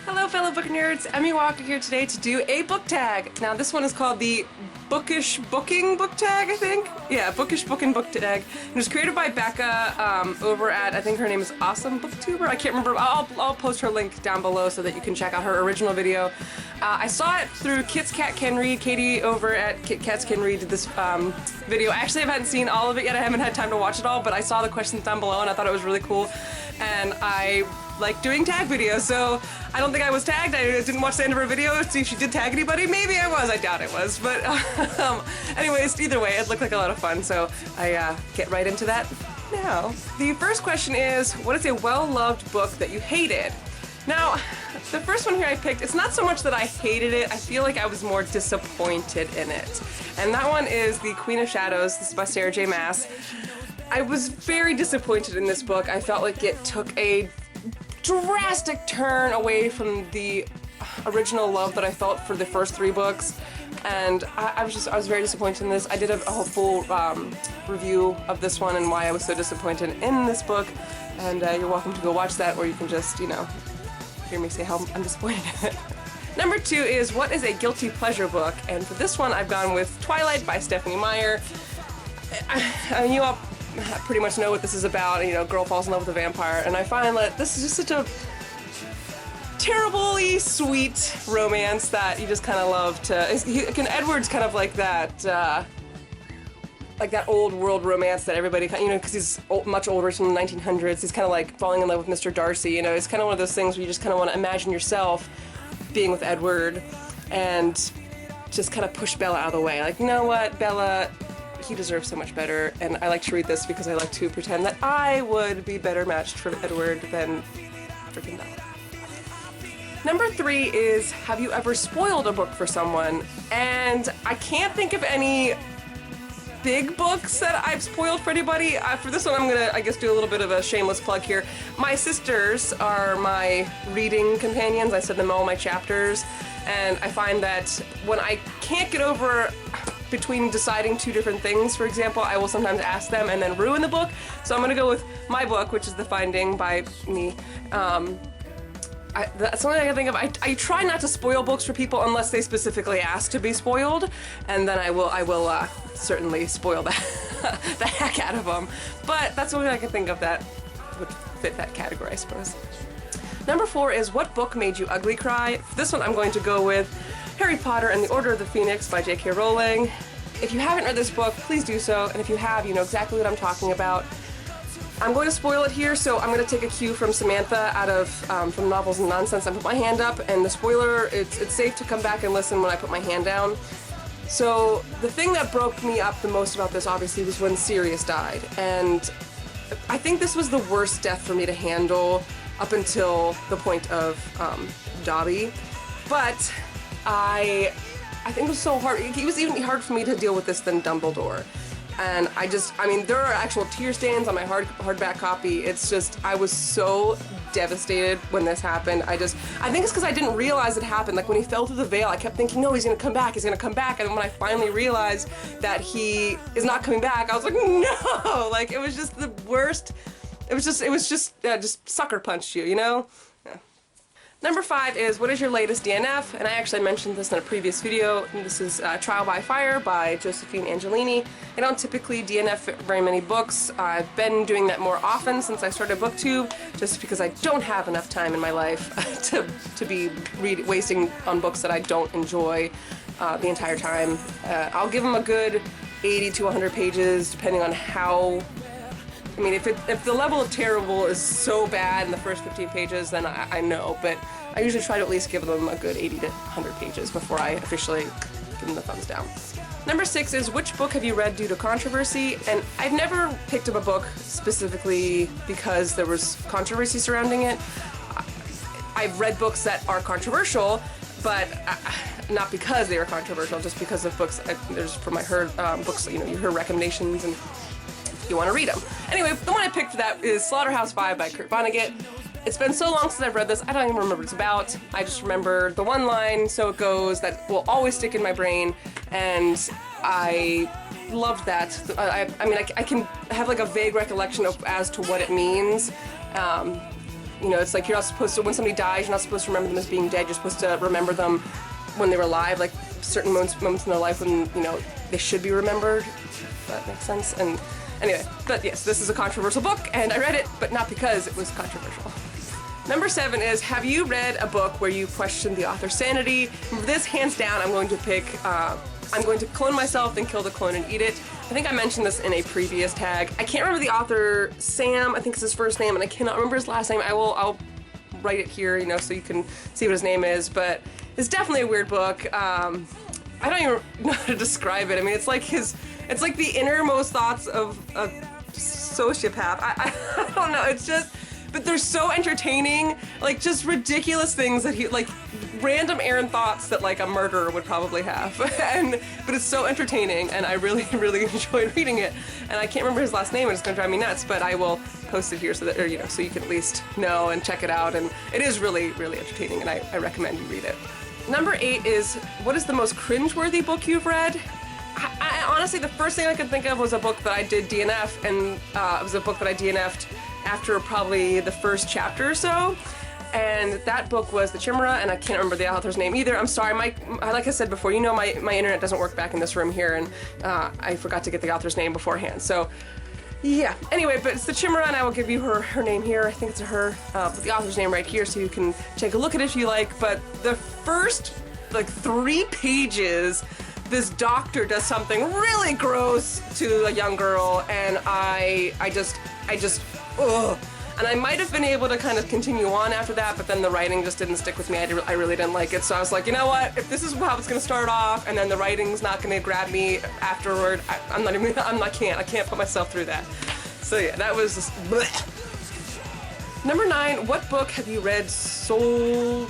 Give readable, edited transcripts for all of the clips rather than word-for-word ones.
Hello fellow book nerds, Emmy Walker here today to do a book tag. Now this one is called the Bookish Booking book tag, I think? Yeah, Bookish Booking book tag. It was created by Becca over at, I think her name is Awesome Booktuber, I can't remember. I'll post her link down below so that you can check out her original video. I saw it through Kit's Cat Can Read. Katie over at Kit Cats Can Read did this video. Actually, I haven't seen all of it yet, I haven't had time to watch it all, but I saw the questions down below and I thought it was really cool. And I like doing tag videos, so I don't think I was tagged. I didn't watch the end of her video to see if she did tag anybody. Maybe I was, I doubt it was. But anyways, either way, it looked like a lot of fun, so I get right into that now. The first question is, what is a well-loved book that you hated? Now, the first one here I picked, it's not so much that I hated it, I feel like I was more disappointed in it. And that one is The Queen of Shadows. This is by Sarah J. Maas. I was very disappointed in this book. I felt like it took a drastic turn away from the original love that I felt for the first three books, and I was very disappointed in this. I did a whole full review of this one and why I was so disappointed in this book, and you're welcome to go watch that, or you can just, you know, hear me say how I'm disappointed in it. Number two is, what is a guilty pleasure book? And for this one I've gone with Twilight by Stephanie Meyer. You all pretty much know what this is about. You know, girl falls in love with a vampire, and I find that this is just such a terribly sweet romance that you just kind of love to. Edward's kind of like that old world romance that everybody, you know, because he's much older, from the 1900s. He's kind of like falling in love with Mr. Darcy. You know, it's kind of one of those things where you just kind of want to imagine yourself being with Edward and just kind of push Bella out of the way. Like, you know what, Bella, he deserves so much better, and I like to read this because I like to pretend that I would be better matched for Edward than freaking Bella. Number three is, have you ever spoiled a book for someone? And I can't think of any big books that I've spoiled for anybody. For this one I'm gonna, I guess, do a little bit of a shameless plug here. My sisters are my reading companions. I send them all my chapters, and I find that when I can't get over between deciding two different things, for example, I will sometimes ask them and then ruin the book. So I'm gonna go with my book, which is The Finding by me. That's something I can think of. I try not to spoil books for people unless they specifically ask to be spoiled, and then I will certainly spoil the heck out of them. But that's something I can think of that would fit that category, I suppose. Number four is, what book made you ugly cry? For this one I'm going to go with Harry Potter and the Order of the Phoenix by J.K. Rowling. If you haven't read this book, please do so, and if you have, you know exactly what I'm talking about. I'm going to spoil it here, so I'm going to take a cue from Samantha out of from Novels and Nonsense. I put my hand up, and the spoiler, it's safe to come back and listen when I put my hand down. So the thing that broke me up the most about this, obviously, was when Sirius died, and I think this was the worst death for me to handle up until the point of Dobby, but I think it was so hard. It was even harder for me to deal with this than Dumbledore. And I mean, there are actual tear stains on my hardback copy. It's just, I was so devastated when this happened. I think it's because I didn't realize it happened. Like, when he fell through the veil, I kept thinking, no, he's gonna come back, he's gonna come back. And when I finally realized that he is not coming back, I was like, no! Like, it was just the worst. It was just sucker punched you, you know? Yeah. Number five is, what is your latest DNF? And I actually mentioned this in a previous video. This is Trial by Fire by Josephine Angelini. I don't typically DNF very many books. I've been doing that more often since I started BookTube, just because I don't have enough time in my life to be wasting on books that I don't enjoy the entire time. I'll give them a good 80 to 100 pages, depending on how. I mean, if the level of terrible is so bad in the first 15 pages, then I know, but I usually try to at least give them a good 80 to 100 pages before I officially give them the thumbs down. Number six is, which book have you read due to controversy? And I've never picked up a book specifically because there was controversy surrounding it. I've read books that are controversial, but not because they were controversial, just because of books. There's, from I heard books, you know, you hear recommendations and you want to read them. Anyway, the one I picked for that is Slaughterhouse-Five by Kurt Vonnegut. It's been so long since I've read this, I don't even remember what it's about. I just remember the one line, "so it goes," that will always stick in my brain, and I loved that. I mean, I can have like a vague recollection of as to what it means. You know, it's like you're not supposed to, when somebody dies, you're not supposed to remember them as being dead. You're supposed to remember them when they were alive, like certain moments in their life when, you know, they should be remembered. If that makes sense. And anyway, but yes, this is a controversial book, and I read it, but not because it was controversial. Number 7 is, have you read a book where you question the author's sanity? For this, hands down, I'm going to pick, I'm going to clone myself, then kill the clone and eat it. I think I mentioned this in a previous tag. I can't remember the author, Sam, I think it's his first name, and I cannot remember his last name. I'll write it here, you know, so you can see what his name is, but it's definitely a weird book. I don't even know how to describe it. I mean, it's like the innermost thoughts of a sociopath. I don't know, it's just, but they're so entertaining, like just ridiculous things that he, like random errant thoughts that like a murderer would probably have. But it's so entertaining, and I really, really enjoyed reading it. And I can't remember his last name, and it's gonna drive me nuts, but I will post it here so that, or, you know, so you can at least know and check it out. And it is really, really entertaining, and I recommend you read it. Number 8 is, what is the most cringe-worthy book you've read? I honestly, the first thing I could think of was a book that I did DNF, and it was a book that I DNF'd after probably the first chapter or so. And that book was The Chimera, and I can't remember the author's name either. I'm sorry, like I said before, you know my internet doesn't work back in this room here, and I forgot to get the author's name beforehand. So, yeah. Anyway, but it's The Chimera, and I will give you her name here. I think it's her, the author's name right here, so you can take a look at it if you like. But the first, like, 3 pages, this doctor does something really gross to a young girl, and I just, ugh. And I might have been able to kind of continue on after that, but then the writing just didn't stick with me. I really didn't like it. So I was like, you know what? If this is how it's going to start off, and then the writing's not going to grab me afterward, I can't put myself through that. So yeah, that was just bleh. Number 9, what book have you read sorry,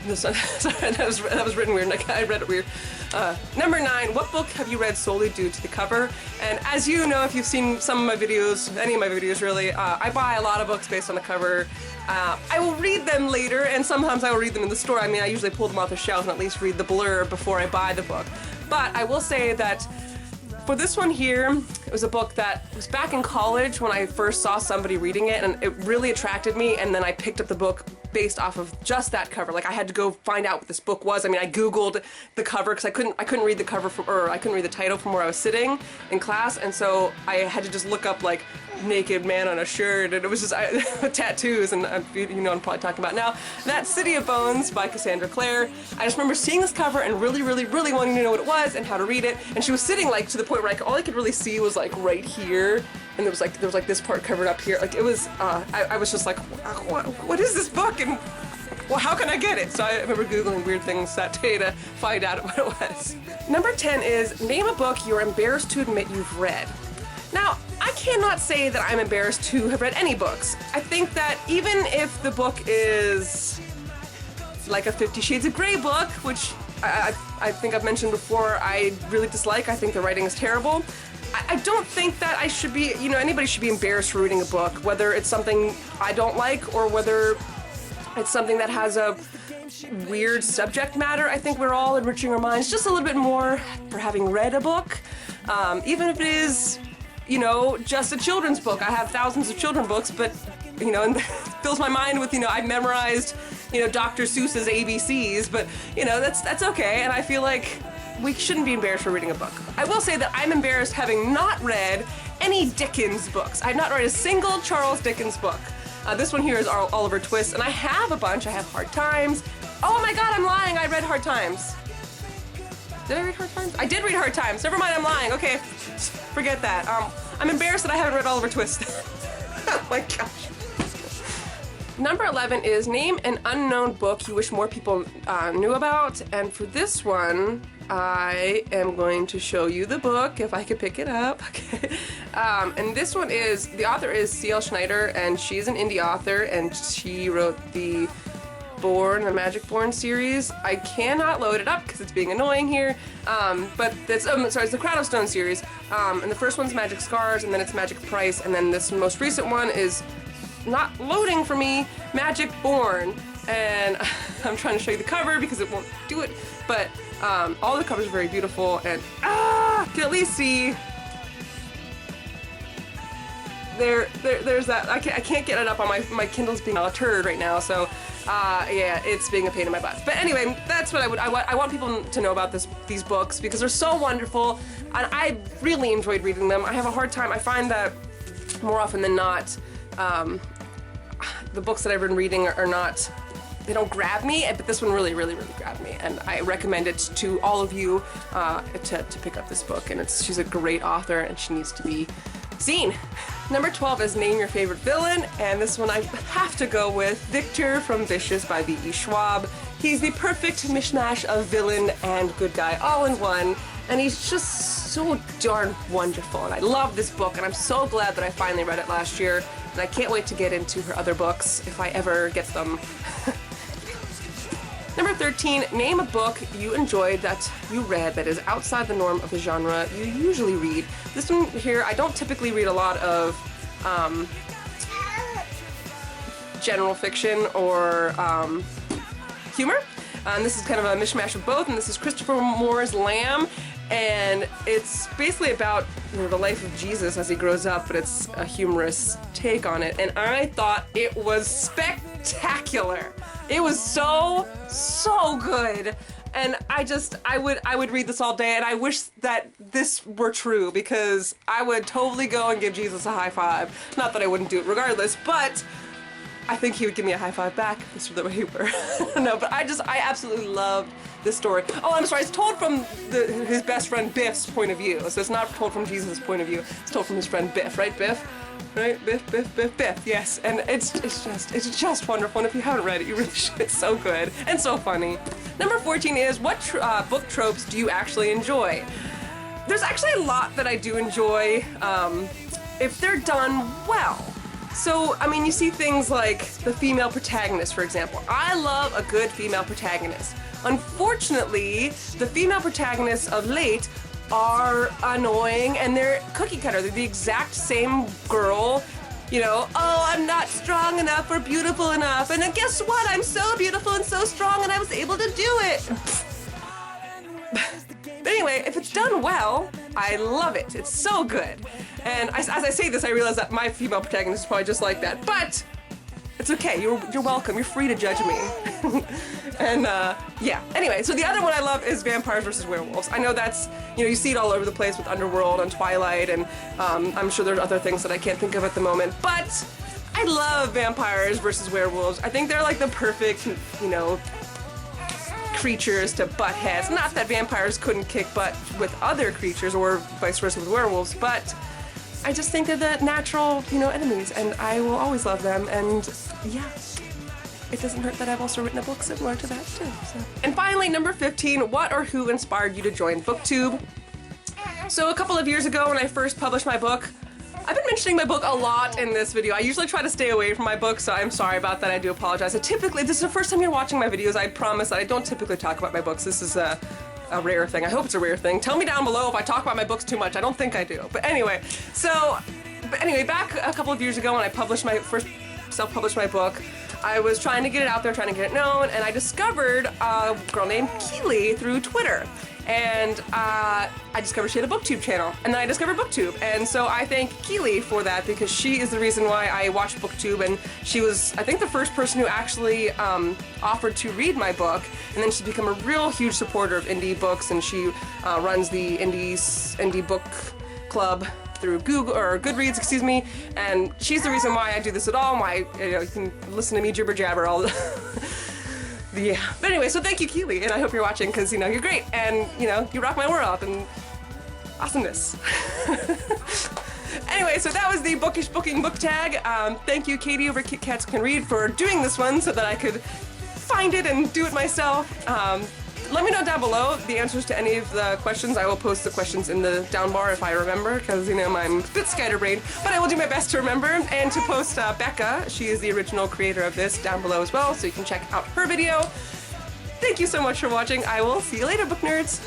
that was written weird. I read it weird. Number 9, what book have you read solely due to the cover? And as you know, if you've seen some of my videos, any of my videos really, I buy a lot of books based on the cover. I will read them later, and sometimes I will read them in the store. I mean, I usually pull them off the shelf and at least read the blurb before I buy the book. But I will say that for this one here, it was a book that was back in college when I first saw somebody reading it, and it really attracted me, and then I picked up the book based off of just that cover. Like, I had to go find out what this book was. I mean, I Googled the cover because I couldn't read the cover I couldn't read the title from where I was sitting in class, and so I had to just look up like naked man on a shirt, and it was just tattoos, and you know what I'm probably talking about now. That's City of Bones by Cassandra Clare. I just remember seeing this cover and really, really, really wanting to know what it was and how to read it. And she was sitting like to the point where all I could really see was like right here, and there was like this part covered up here. Like it was, I was just like, what is this book, and well, how can I get it? So I remember Googling weird things that day to find out what it was. Number 10 is, name a book you're embarrassed to admit you've read. Now, I cannot say that I'm embarrassed to have read any books. I think that even if the book is like a 50 Shades of Grey book, which I think I've mentioned before, I really dislike. I think the writing is terrible. I don't think that I should be, you know, anybody should be embarrassed for reading a book, whether it's something I don't like or whether it's something that has a weird subject matter. I think we're all enriching our minds just a little bit more for having read a book, even if it is, you know, just a children's book. I have thousands of children's books, but, you know, and it fills my mind with, you know, I memorized, you know, Dr. Seuss's ABCs, but, you know, that's okay, and I feel like we shouldn't be embarrassed for reading a book. I will say that I'm embarrassed having not read any Dickens books. I've not read a single Charles Dickens book. This one here is Oliver Twist, and I have a bunch. I have Hard Times. Oh my god, I'm lying, I read Hard Times. Did I read Hard Times? I did read Hard Times. Never mind, I'm lying. Okay, forget that. I'm embarrassed that I haven't read Oliver Twist. Oh my gosh. Number 11 is, name an unknown book you wish more people knew about. And for this one, I am going to show you the book, if I could pick it up. Okay. And this one is, the author is C.L. Schneider, and she's an indie author, and she wrote the Magic Born series. I cannot load it up because it's being annoying here. But it's the Crown of Stone series. And the first one's Magic Scars, and then it's Magic Price, and then this most recent one is not loading for me, Magic Born. And I'm trying to show you the cover because it won't do it. But all the covers are very beautiful, and you can at least see there's that. I can't get it up on my Kindle's being a turd right now, so yeah, it's being a pain in my butt. But anyway, that's what I want people to know about these books because they're so wonderful, and I really enjoyed reading them. I have a hard time. I find that more often than not, the books that I've been reading are not. They don't grab me, but this one really, really, really grabbed me, and I recommend it to all of you to pick up this book. And she's a great author, and she needs to be seen. Number 12 is Name Your Favorite Villain, and this one I have to go with Victor from Vicious by V.E. Schwab. He's the perfect mishmash of villain and good guy all in one, and he's just so darn wonderful. And I love this book, and I'm so glad that I finally read it last year, and I can't wait to get into her other books if I ever get them. Number 13, name a book you enjoyed that you read that is outside the norm of the genre you usually read. This one here, I don't typically read a lot of general fiction or humor. This is kind of a mishmash of both, and this is Christopher Moore's Lamb, and it's basically about the life of Jesus as he grows up, but it's a humorous take on it, and I thought it was spectacular. It was so good, and I would read this all day, and I wish that this were true because I would totally go and give Jesus a high five. Not that I wouldn't do it regardless, but I think he would give me a high five back if this were the way he were. No, but I absolutely loved this story. Oh, I'm sorry, it's told from his best friend Biff's point of view, so it's not told from Jesus' point of view. It's told from his friend Biff, right, Biff? Right, Biff, yes, and it's just wonderful, and if you haven't read it, you really should. It's so good, and so funny. Number 14 is, what book tropes do you actually enjoy? There's actually a lot that I do enjoy, if they're done well. So, I mean, you see things like the female protagonist, for example. I love a good female protagonist. Unfortunately, the female protagonists of late are annoying, and they're cookie cutter. They're the exact same girl, you know, oh, I'm not strong enough or beautiful enough, and then guess what? I'm so beautiful and so strong, and I was able to do it. But anyway, if it's done well, I love it. It's so good. And as I say this, I realize that my female protagonist is probably just like that, but it's okay. You're welcome. You're free to judge me. And yeah. Anyway, so the other one I love is vampires versus werewolves. I know that's, you see it all over the place with Underworld and Twilight, and I'm sure there's other things that I can't think of at the moment, but I love vampires versus werewolves. I think they're like the perfect, creatures to butt heads. Not that vampires couldn't kick butt with other creatures or vice versa with werewolves, but I just think they're the natural, enemies, and I will always love them, and yeah. It doesn't hurt that I've also written a book similar to that too. So. And finally, number 15, what or who inspired you to join BookTube? So a couple of years ago when I first published my book, I've been mentioning my book a lot in this video. I usually try to stay away from my book, so I'm sorry about that. I do apologize. This is the first time you're watching my videos. I promise that I don't typically talk about my books. This is a rare thing. I hope it's a rare thing. Tell me down below if I talk about my books too much. I don't think I do. But anyway, back a couple of years ago when I self-published my book, I was trying to get it out there, trying to get it known, and I discovered a girl named Keely through Twitter. And I discovered she had a BookTube channel, and then I discovered BookTube. And so I thank Keely for that, because she is the reason why I watched BookTube, and she was, I think, the first person who actually offered to read my book. And then she's become a real huge supporter of indie books, and she runs the indie book club through Google or Goodreads, excuse me, and she's the reason why I do this at all. Why you can listen to me jibber jabber all yeah. But anyway, so thank you, Keely, and I hope you're watching because you're great, and you rock my world and awesomeness. Anyway, so that was the Bookish Booking book tag. Thank you, Katie over Kit Kats Can Read, for doing this one so that I could find it and do it myself. Let me know down below the answers to any of the questions. I will post the questions in the down bar if I remember, because I'm a bit scatterbrained, but I will do my best to remember. And to post Becca, she is the original creator of this, down below as well, so you can check out her video. Thank you so much for watching. I will see you later, book nerds.